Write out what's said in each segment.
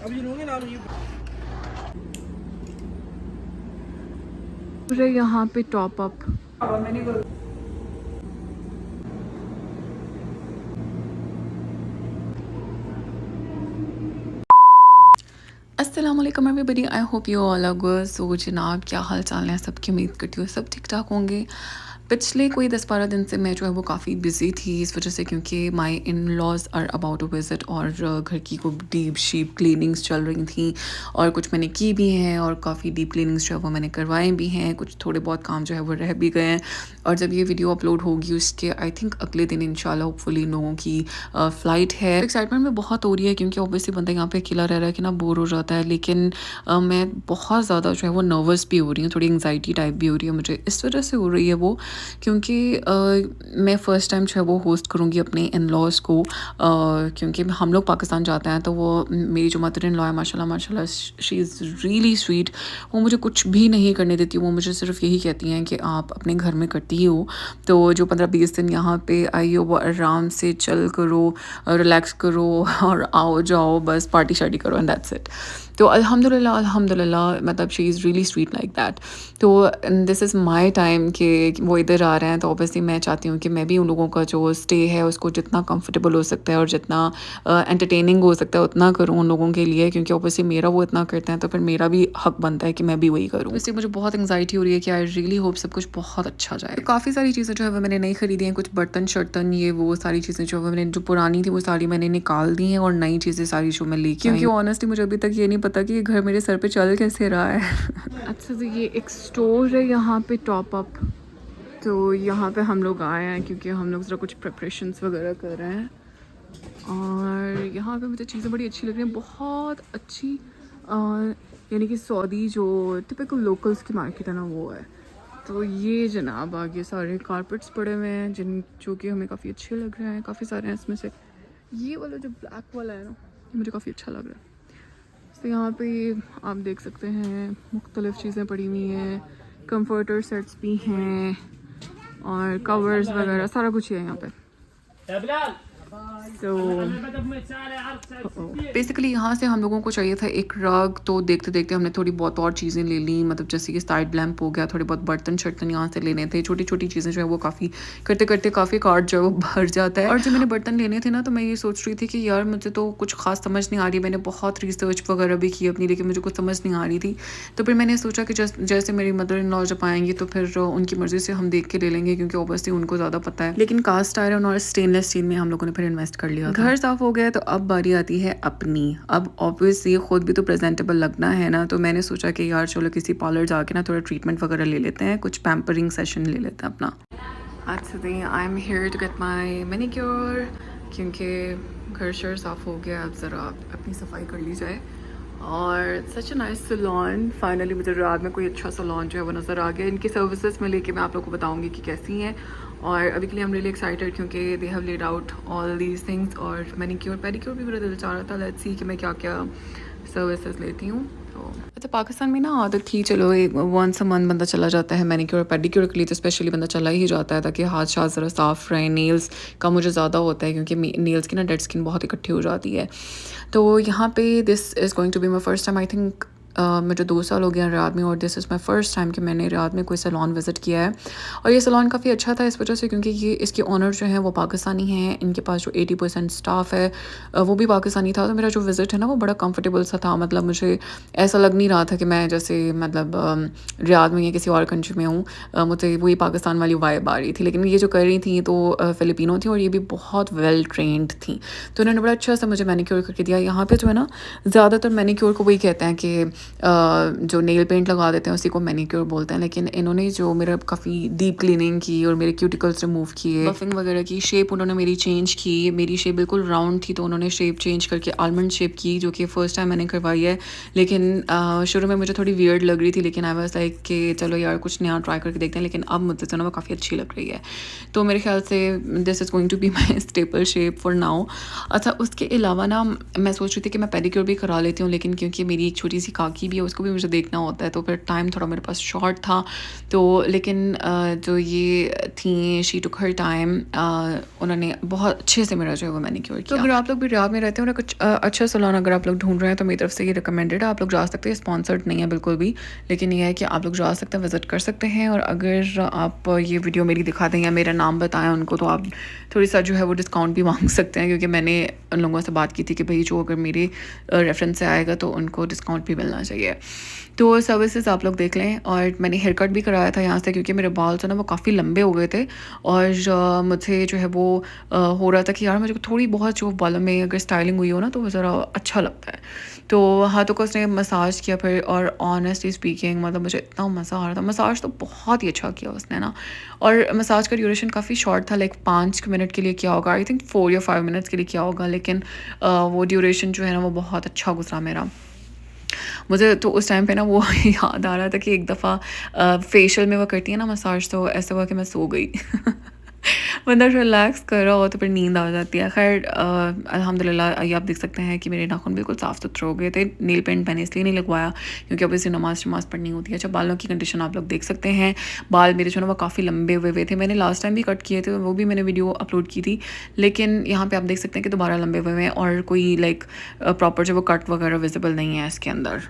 मुझे यहाँ पे टॉप अप अस्सलाम वालेकुम everybody, I hope you all are good. So जनाब, क्या हाल चाल है सबकी? उम्मीद करती हूँ सब ठीक ठाक होंगे। पिछले कोई 10-12 दिन से मैं जो है वो काफ़ी बिज़ी थी इस वजह से, क्योंकि my in laws are about to visit और घर की को डीप शीप क्लीनिंग्स चल रही थी और कुछ मैंने की भी हैं और काफ़ी डीप क्लीनिंग्स जो है वो मैंने करवाए भी हैं। कुछ थोड़े बहुत काम जो है वो रह भी गए हैं और जब ये वीडियो अपलोड होगी उसके आई थिंक अगले दिन इंशाल्लाह होपफुली इन लोगों की फ़्लाइट है। एक्साइटमेंट में बहुत हो रही है क्योंकि ऑब्वियसली बंदा यहाँ पे अकेला रह रहा है कि ना बोर हो जाता है, लेकिन मैं बहुत ज़्यादा जो है वो नर्वस भी हो रही हूँ, थोड़ी एंग्जाइटी टाइप भी हो रही है मुझे। इस वजह से हो रही है वो क्योंकि मैं फ़र्स्ट टाइम जो है वो होस्ट करूँगी अपने इन लॉज़ को, क्योंकि हम लोग पाकिस्तान जाते हैं तो वो मेरी जो मदर इन लॉ है माशाल्लाह शी इज़ रियली स्वीट। वो मुझे कुछ भी नहीं करने देती, वो मुझे सिर्फ यही कहती हैं कि आप अपने घर में करती ही हो, तो जो 15-20 दिन यहाँ पे आई हो वो आराम से चल करो, रिलैक्स करो और आओ जाओ, बस पार्टी शार्टी करो एंड दैट्स इट। तो अल्हम्दुलिल्लाह मतलब she is really sweet like that. तो दिस इज़ माई टाइम कि वो इधर आ रहे हैं, तो ऑब्वियसली मैं चाहती हूँ कि मैं भी उन लोगों का जो स्टे है उसको जितना कंफर्टेबल हो सकता है और जितना एंटरटेनिंग हो सकता है उतना करूँ उन लोगों के लिए, क्योंकि ऑब्वियसली मेरा वो इतना करते हैं तो फिर मेरा भी हक बनता है कि मैं भी वही करूँ। इसलिए मुझे बहुत एंग्जाइटी हो रही है कि आई रियली होप सब कुछ बहुत अच्छा जाए। तो काफ़ी सारी चीज़ें जो है वो मैंने नहीं खरीदी हैं, कुछ बर्तन शर्तन ये वो सारी चीज़ें जो है मैंने जो पुरानी थी वो सारी मैंने निकाल दी हैं और नई चीज़ें सारी जो मैं लेके, क्योंकि ऑनेस्टली मुझे अभी तक ये नहीं पता कि ये घर मेरे सर पे चल कैसे रहा है। अच्छा, तो ये एक स्टोर है यहाँ पे टॉप अप, तो यहाँ पे हम लोग आए हैं क्योंकि हम लोग ज़रा कुछ प्रिपरेशंस वगैरह कर रहे हैं और यहाँ पे मुझे चीज़ें बड़ी अच्छी लग रही हैं, बहुत अच्छी, यानी कि सऊदी जो टिपिकल लोकल्स की मार्केट है ना वो है। तो ये जनाब आगे सारे कारपेट्स पड़े हुए हैं जो कि हमें काफ़ी अच्छे लग रहे हैं, काफ़ी सारे हैं इसमें से। ये वाला जो ब्लैक वाला है ना मुझे काफ़ी अच्छा लग रहा है। तो यहाँ पे आप देख सकते हैं मुख्तलिफ़ चीज़ें पड़ी हुई हैं, कंफर्टर सेट्स भी हैं और कवर्स वगैरह सारा कुछ है यहाँ पे। तो बेसिकली यहाँ से हम लोगों को चाहिए था एक रग, तो देखते देखते हमने थोड़ी बहुत और चीज़ें ले ली, मतलब जैसे कि साइड लैंप हो गया, थोड़े बहुत बर्तन शर्तन यहाँ से लेने थे, छोटी छोटी चीज़ें जो है वो काफ़ी करते करते काफ़ी कार्ट जो है वो भर जाता है। और जब मैंने बर्तन लेने थे ना तो मैं ये सोच रही थी कि यार मुझे तो कुछ खास समझ नहीं आ रही, मैंने बहुत रिसर्च वगैरह भी की अपनी, लेकिन मुझे कुछ समझ नहीं आ रही थी। तो फिर मैंने सोचा कि जैसे मेरी मदर इन लॉ जब आएंगी तो फिर उनकी मर्ज़ी से हम देख के ले लेंगे, क्योंकि ऑब्वियसली उनको ज़्यादा पता है। लेकिन कास्ट आयरन और स्टेनलेस स्टील में हम लोगों ने फिर इन्वेस्ट कर लिया। घर साफ हो गया तो अब बारी आती है अपनी। अब ऑब्वियसली खुद भी तो प्रेजेंटेबल लगना है ना, तो मैंने सोचा कि यार चलो किसी पार्लर जाके ना थोड़ा ट्रीटमेंट वगैरह ले लेते हैं, कुछ पैम्परिंग सेशन ले लेते हैं अपना। आज I am here to get my manicure, क्योंकि घर शर साफ हो गया, अब ज़रा अपनी सफाई कर ली जाए। और सच अ नाइस सैलून, फाइनली मुझे रात में कोई अच्छा सैलून जो है वो नज़र आ गया। इनकी सर्विसेज में लेके मैं आप लोगों को बताऊंगी कि कैसी हैं, और अभी के लिए हम रियली एक्साइटेड क्योंकि they have laid out all these things. और मैनिक्योर पेडिक्योर भी मेरा दिल चाह रहा था, लेट्स सी कि मैं क्या क्या सर्विसेज लेती हूँ। तो अच्छा, पाकिस्तान में ना आदत थी, चलो एक वंस अ मंथ बंदा चला जाता है मैनिक्योर पेडिक्योर के लिए, तो स्पेशली बंदा चला ही जाता है ताकि हाथ शाथ ज़रा साफ़ रहे। नेल्स का मुझे ज़्यादा होता है क्योंकि नेल्स की ना डेड स्किन बहुत इकट्ठी हो जाती है। तो यहाँ पे this is going to be my first time, I think मुझे 2 साल हो गया रियाद में, और this is my first time कि मैंने रियाद में कोई सैलून विज़िट किया है। और ये सैलून काफ़ी अच्छा था इस वजह से क्योंकि ये इसके ओनर जो हैं वो पाकिस्तानी हैं, इनके पास जो 80% स्टाफ है वो भी पाकिस्तानी था। तो मेरा जो विज़िट है ना वो बड़ा कंफर्टेबल सा था, मतलब मुझे ऐसा लग नहीं रहा था कि मैं जैसे मतलब रियाद में या किसी और कंट्री में हूँ। मुझे वही पाकिस्तान वाली वाइब आ रही थी, लेकिन ये जो कर रही थी तो फ़िलिपिनो थी और ये भी बहुत वेल ट्रेंड थी, तो उन्होंने बड़ा अच्छा सा मुझे मैनिक्योर करके दिया। यहाँ पे जो है ना ज़्यादातर मैनिक्योर को वही कहते हैं कि जो नेल पेंट लगा देते हैं उसी को मैनिक्योर बोलते हैं, लेकिन इन्होंने जो मेरा काफ़ी डीप क्लीनिंग की और मेरे क्यूटिकल्स रिमूव किए, बफिंग वगैरह की, शेप उन्होंने मेरी चेंज की। मेरी शेप बिल्कुल राउंड थी तो उन्होंने शेप चेंज करके आलमंड शेप की, जो कि फ़र्स्ट टाइम मैंने करवाई है। लेकिन शुरू में मुझे थोड़ी वियर्ड लग रही थी, लेकिन आई वाज लाइक कि चलो यार कुछ नया ट्राई करके देखते हैं, लेकिन अब मुझे जो ना वो काफ़ी अच्छी लग रही है। तो मेरे ख्याल से this is going to be my staple shape for now. अच्छा, उसके अलावा ना मैं सोच रही थी कि मैं पेडिक्योर भी करा लेती हूँ, लेकिन क्योंकि मेरी एक छोटी सी बाकी भी है उसको भी मुझे देखना होता है, तो फिर टाइम थोड़ा मेरे पास शॉर्ट था। तो लेकिन जो ये थी शी टुक हर टाइम, उन्होंने बहुत अच्छे से मेरा जो है वो मैनीक्योर किया। तो अगर आप लोग भी रियाद में रहते हो ना, कुछ अच्छा सैलून अगर आप लोग ढूंढ रहे हैं तो मेरी तरफ से ये रिकमेंडेड है, आप लोग जा सकते हैं, स्पॉन्सर्ड नहीं है बिल्कुल भी, लेकिन ये है कि आप लोग जा सकते हैं, विजिट कर सकते हैं। और अगर आप ये वीडियो मेरी दिखा दें या मेरा नाम बताएं उनको, तो आप थोड़ी सा जो है वो डिस्काउंट भी मांग सकते हैं, क्योंकि मैंने उन लोगों से बात की थी कि भाई जो अगर मेरे रेफरेंस से आएगा तो उनको डिस्काउंट भी मिलना चाहिए। तो सर्विसेज आप लोग देख लें। और मैंने हेयर कट भी कराया था यहाँ से, क्योंकि मेरे बाल जो ना वो काफ़ी लंबे हो गए थे, और मुझे जो है वो हो रहा था कि यार मुझे थोड़ी बहुत जो बालों में अगर स्टाइलिंग हुई हो ना तो वो ज़रा अच्छा लगता है। तो हाथों को उसने मसाज किया फिर, और ऑनेस्टली स्पीकिंग मतलब मुझे इतना मज़ा आ रहा था। मसाज तो बहुत ही अच्छा किया उसने ना, और मसाज का ड्यूरेशन काफ़ी शॉर्ट था, लाइक 5 मिनट के लिए किया होगा, आई थिंक 4 या 5 मिनट्स के लिए किया होगा, लेकिन वो ड्यूरेशन जो है ना वो बहुत अच्छा गुजरा मेरा। मुझे तो उस टाइम पे ना वो याद आ रहा था कि एक दफ़ा फेशियल में वो करती है ना मसाज, तो ऐसा हुआ कि मैं सो गई। बंदा रिलैक्स कर रहा हो तो फिर नींद आ जाती है। खैर अल्हम्दुलिल्लाह ये आप देख सकते हैं कि मेरे नाखून बिल्कुल साफ़ सुथरे हो गए थे। नेल पेंट मैंने इसलिए नहीं लगवाया क्योंकि ऑब्वियसली नमाज़ पढ़नी होती है। अच्छा, बालों की कंडीशन आप लोग देख सकते हैं, बाल मेरे जो ना वो काफ़ी लंबे हुए थे। मैंने लास्ट टाइम भी कट किए थे, वो भी मैंने वीडियो अपलोड की थी, लेकिन यहाँ पर आप देख सकते हैं कि दोबारा लंबे हुए हैं, और कोई लाइक प्रॉपर जो वो कट वगैरह विजिबल नहीं है इसके अंदर।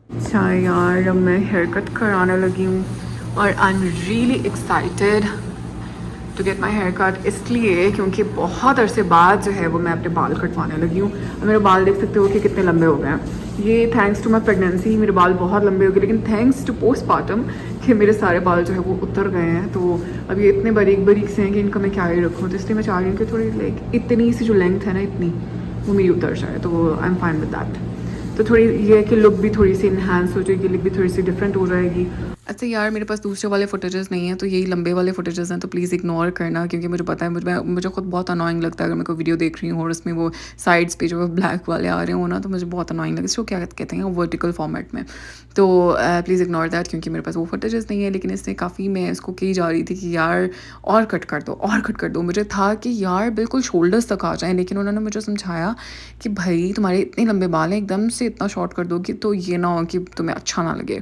अच्छा यार, अब मैं हेयर कट कराने लगी हूँ और I am really excited to get my hair cut, इसलिए क्योंकि बहुत अरसे बाद जो है वो मैं अपने बाल कटवाने लगी हूँ। और मेरे बाल देख सकते हो कि कितने लंबे हो गए हैं। ये थैंक्स टू माई प्रेगनेंसी मेरे बाल बहुत लंबे हो गए, लेकिन थैंक्स टू पोस्टमार्टम कि मेरे सारे बाल जो है वो उतर गए हैं। तो अब ये इतने बारीक बारीक से हैं कि इनका मैं क्या ही रखूँ, तो इसलिए मैं चाह रही हूँ कि थोड़ी लाइक इतनी सी जो लेंथ है ना, इतनी वो मेरी उतर जाए, तो I am fine with that. तो थोड़ी ये है कि लुक भी थोड़ी सी इन्हांस हो जाएगी, लुक भी थोड़ी सी डिफरेंट हो जाएगी। अच्छा यार, मेरे पास दूसरे वाले फुटेजेस नहीं है, तो यही लंबे वाले फुटेजेस हैं, तो प्लीज़ इग्नोर करना, क्योंकि मुझे पता है मुझे खुद बहुत अनोइंग लगता है अगर मैं कोई वीडियो देख रही हूँ और उसमें वो साइड्स पे जो ब्लैक वाले आ रहे हो ना, तो मुझे बहुत अनोइंग लगता है। इसको क्या कहते हैं, वर्टिकल फॉर्मेट में। तो प्लीज़ इग्नोर दैट, क्योंकि मेरे पास वो फुटेजेस नहीं है। लेकिन इससे काफ़ी मैं इसको कही जा रही थी कि यार और कट कर दो, और कट कर दो। मुझे था कि यार बिल्कुल शोल्डर्स तक आ जाएँ, लेकिन उन्होंने मुझे समझाया कि भाई तुम्हारे इतने लंबे बाल हैं, एकदम से इतना शॉर्ट कर दोगी तो ये ना हो कि तुम्हें अच्छा ना लगे।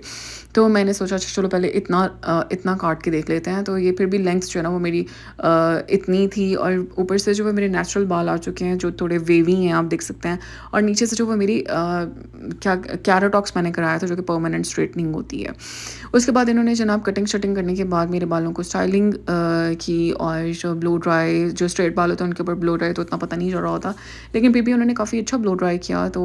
तो मैंने सोचा चलो पहले इतना काट के देख लेते हैं। तो ये फिर भी लेंथ जो है ना वो मेरी इतनी थी, और ऊपर से जो वो मेरे नेचुरल बाल आ चुके हैं जो थोड़े वेवी हैं, आप देख सकते हैं। और नीचे से जो वो मेरी कैराटॉक्स मैंने कराया था, जो कि परमानेंट स्ट्रेटनिंग होती है। उसके बाद इन्होंने जनाब कटिंग शटिंग करने के बाद मेरे बालों को स्टाइलिंग की, और जो ब्लो ड्राई, जो स्ट्रेट बाल होता है उनके ऊपर ब्लो ड्राई तो इतना पता नहीं चल रहा होता, लेकिन फिर भी उन्होंने काफ़ी अच्छा ब्लो ड्राई किया। तो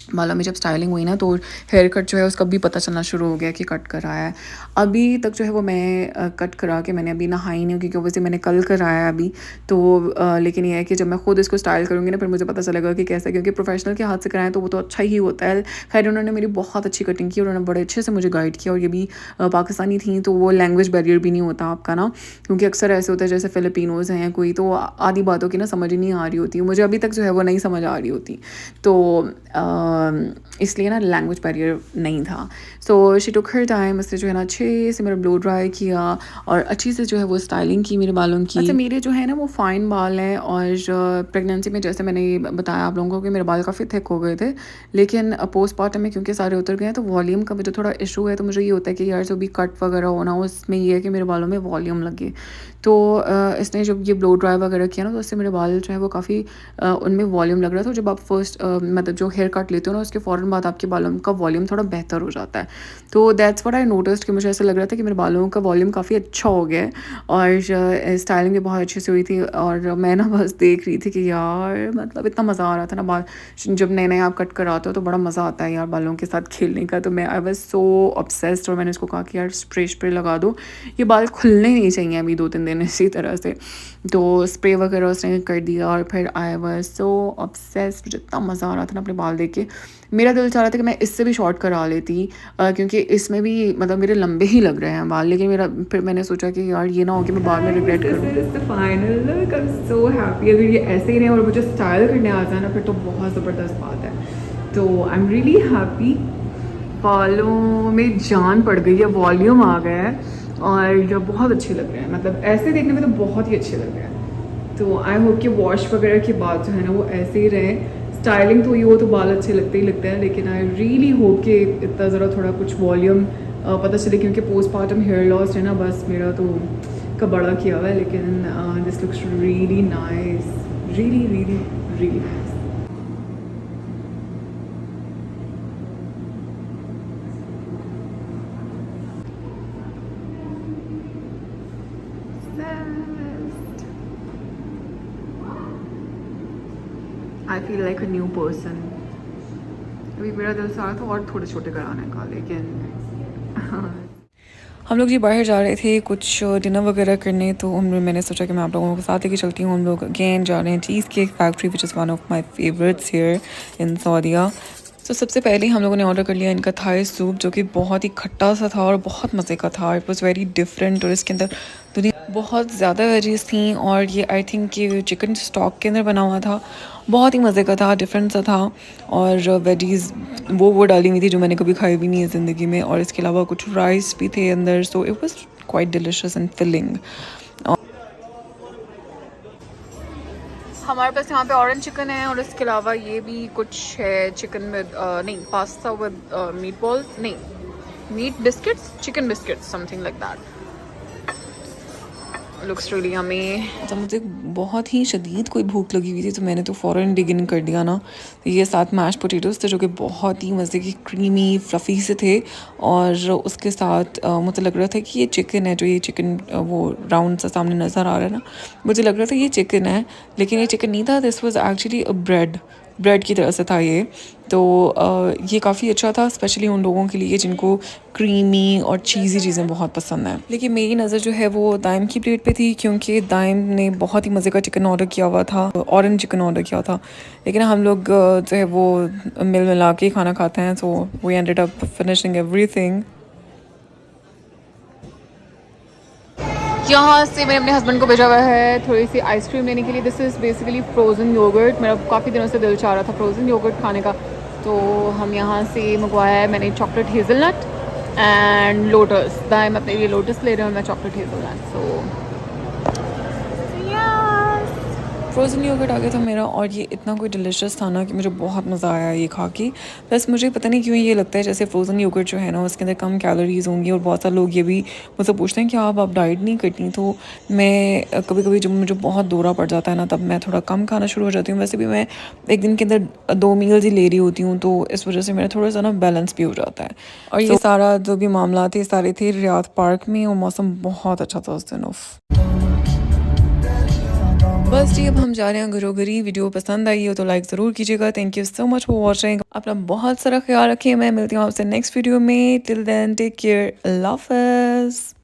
बालों में जब स्टाइलिंग हुई ना, तो हेयर कट जो है उसका भी पता चलना शुरू हो गया कि कट कराया है। अभी तक जो है वो मैं कट करा के मैंने अभी नहाई नहीं, क्योंकि वैसे मैंने कल कराया है अभी। तो लेकिन ये है कि जब मैं खुद इसको स्टाइल करूँगी ना, फिर मुझे पता चलेगा कि कैसा, क्योंकि प्रोफेशनल के हाथ से कराएं तो वो तो अच्छा ही होता है। खैर उन्होंने मेरी बहुत अच्छी कटिंग की, उन्होंने बड़े अच्छे से मुझे गाइड किया, और ये भी पाकिस्तानी थी, तो वो लैंग्वेज बैरियर भी नहीं होता आपका ना, क्योंकि अक्सर ऐसे होता है जैसे फिलिपिनोज़ हैं कोई, तो आधी बातों की ना समझ ही नहीं आ रही होती, मुझे अभी तक जो है वो नहीं समझ आ रही होती। तो इसलिए ना लैंग्वेज बैरियर नहीं था। So she took her time, उससे जो है ना अच्छे से मेरा ब्लो ड्राई किया, और अच्छी से जो है वो स्टाइलिंग की मेरे बालों की। अच्छा, मेरे जो है ना वो फाइन बाल हैं, और प्रेगनेंसी में जैसे मैंने बताया आप लोगों को कि मेरे बाल काफ़ी थिक हो गए थे, लेकिन पोस्टमार्टम में क्योंकि सारे उतर गए हैं, तो वॉल्यूम का मुझे थोड़ा इशू है। तो मुझे ये होता है कि यार जो भी कट वगैरह हो ना, उसमें ये है कि मेरे बालों में वॉल्यूम लगे। तो इसने जब ये ब्लो ड्राई वगैरह किया ना, तो उससे मेरे बाल जो है वो काफ़ी उनमें वॉल्यूम लग रहा था। जब आप फर्स्ट मतलब जो हेयर कट लेते हो ना, उसके फ़ौरन बाद आपके बालों का वॉल्यूम थोड़ा बेहतर हो जाता है। तो दैट्स व्हाट आई नोटिस्ड कि मुझे ऐसा लग रहा था कि मेरे बालों का वॉल्यूम काफ़ी अच्छा हो गया है, और स्टाइलिंग भी बहुत अच्छे से हुई थी। और मैं ना बस देख रही थी कि यार मतलब इतना मज़ा आ रहा था ना, बाल जब नए नए आप कट कराते हो तो बड़ा मज़ा आता है यार बालों के साथ खेलने का। तो मैं आई वाज सो ऑब्सेस्ड, और मैंने उसको कहा कि यार स्प्रे लगा दो, ये बाल खुलने नहीं चाहिए अभी 2-3 दिन इसी तरह से। तो स्प्रे वगैरह उसने कर दिया, और फिर आई वाज सो ऑब्सेस्ड, मुझे इतना मज़ा आ रहा था ना अपने बाल देख के। मेरा दिल चाह रहा था कि मैं इससे भी शॉर्ट करा लेती, क्योंकि इसमें भी मतलब मेरे लंबे ही लग रहे हैं बाल, लेकिन फिर मैंने सोचा कि यार ये ना हो कि मैं बाद में रिग्रेट करूँ। Final look, I am so happy. अगर ये ऐसे ही नहीं और मुझे स्टाइल करने आ जाए ना, फिर तो बहुत ज़बरदस्त बात है। तो आई एम रियली हैप्पी, बालों में जान पड़ गई है, वॉल्यूम आ गया है, और बहुत अच्छे लग रहे हैं। मतलब ऐसे देखने में तो बहुत ही अच्छे लग रहे हैं। तो आई होप कि वॉश वगैरह के बाद जो है ना वो ऐसे ही रहे, स्टाइलिंग तो ये हो तो बाल अच्छे लगते ही लगते हैं, लेकिन आई रियली होप कि इतना ज़रा थोड़ा कुछ वॉल्यूम पता चले, क्योंकि पोस्टमार्टम हेयर लॉस है ना, बस मेरा तो का बड़ा किया हुआ है। लेकिन this looks really nice, really really really nice. I feel like a new person. अभी मेरा दिल चाह रहा था और थोड़े छोटे कराने का, लेकिन हम लोग जी बाहर जा रहे थे कुछ डिनर वगैरह करने, तो मैंने सोचा कि मैं आप लोगों के साथ लेके चलती हूँ। हम लोग अगेन जा रहे हैं cheesecake factory, which is one of my favourites here in सऊदीया। तो सबसे पहले हम लोगों ने ऑर्डर कर लिया इनका थाई सूप, जो कि बहुत ही खट्टा सा था और बहुत मज़े का था। इट वॉज़ वेरी डिफरेंट, और इसके अंदर दुनिया बहुत ज़्यादा वेजीज थी, और ये आई थिंक ये चिकन स्टॉक के अंदर बना हुआ था। बहुत ही मज़े का था, डिफरेंट सा था, और वेजीज़ वो डाली हुई थी जो मैंने कभी खाई भी नहीं है ज़िंदगी में, और इसके अलावा कुछ राइस भी थे अंदर। So it was quite delicious and filling. हमारे पास यहाँ पे ऑरेंज चिकन है, और इसके अलावा ये भी कुछ है चिकन विद नहीं, पास्ता विद मीट बॉल्स, नहीं, meat biscuits, chicken biscuits, something like that. Looks really yummy. अच्छा, मुझे बहुत ही शदीद कोई भूख लगी हुई थी, तो मैंने तो फ़ौरन बिगिन कर दिया ना। तो ये 7 मैश पोटैटोज़ थे, जो कि बहुत ही मज़े की क्रीमी फ्लफ़ी से थे, और उसके साथ मुझे लग रहा था कि ये चिकन है। जो ये चिकन वो राउंड सा सामने नज़र आ रहा है ना, मुझे लग रहा था ये चिकन है, लेकिन ये चिकन नहीं था। This was actually a bread की तरह से था ये। तो ये काफ़ी अच्छा था, स्पेशली उन लोगों के लिए जिनको क्रीमी और चीज़ी चीज़ें बहुत पसंद हैं। लेकिन मेरी नज़र जो है वो दाइम की प्लेट पे थी, क्योंकि दाइम ने बहुत ही मज़े का चिकन ऑर्डर किया हुआ था, ऑरेंज चिकन ऑर्डर किया था। लेकिन हम लोग जो है वो मिला के खाना खाते हैं, so we ended up finishing everything. यहाँ से मैंने अपने हस्बैंड को भेजा हुआ है थोड़ी सी आइसक्रीम लेने के लिए। This is basically frozen yogurt. मेरा काफ़ी दिनों से दिल चाह रहा था फ्रोज़न योगर्ट खाने का, तो हम यहाँ से मंगवाया है मैंने चॉकलेट हेज़लनट एंड लोटस। दाएं अपने लिए लोटस ले रहे हैं और मैं चॉकलेट हेज़लनट। सो फ्रोज़न योगर्ट आ गया था मेरा, और ये इतना कोई डिलिशियस था ना कि मुझे बहुत मज़ा आया ये खा के। प्लस मुझे पता नहीं क्यों ये लगता है जैसे फ्रोज़न योगर्ट जो है ना, उसके अंदर कम कैलोरीज़ होंगी, और बहुत सारे लोग ये भी मुझसे पूछते हैं कि आप डाइट नहीं करती। तो मैं कभी कभी जब मुझे बहुत दौरा पड़ जाता है ना, तब मैं थोड़ा कम खाना शुरू हो जाती हूँ। वैसे भी मैं एक दिन के अंदर 2 मील्स ही ले रही होती हूँ, तो इस वजह से मेरा थोड़ा सा ना बैलेंस भी हो जाता है। और ये सारा जो भी मामला थे सारे थे रियाद पार्क में, और मौसम बहुत अच्छा था उस दिन। बस जी, अब हम जा रहे हैं घरोघरी। वीडियो पसंद आई हो तो लाइक ज़रूर कीजिएगा। Thank you so much for watching. अपना बहुत सारा ख्याल रखिए। मैं मिलती हूँ आपसे नेक्स्ट वीडियो में। टिल देन टेक केयर, अल्लाह हाफ़िज़।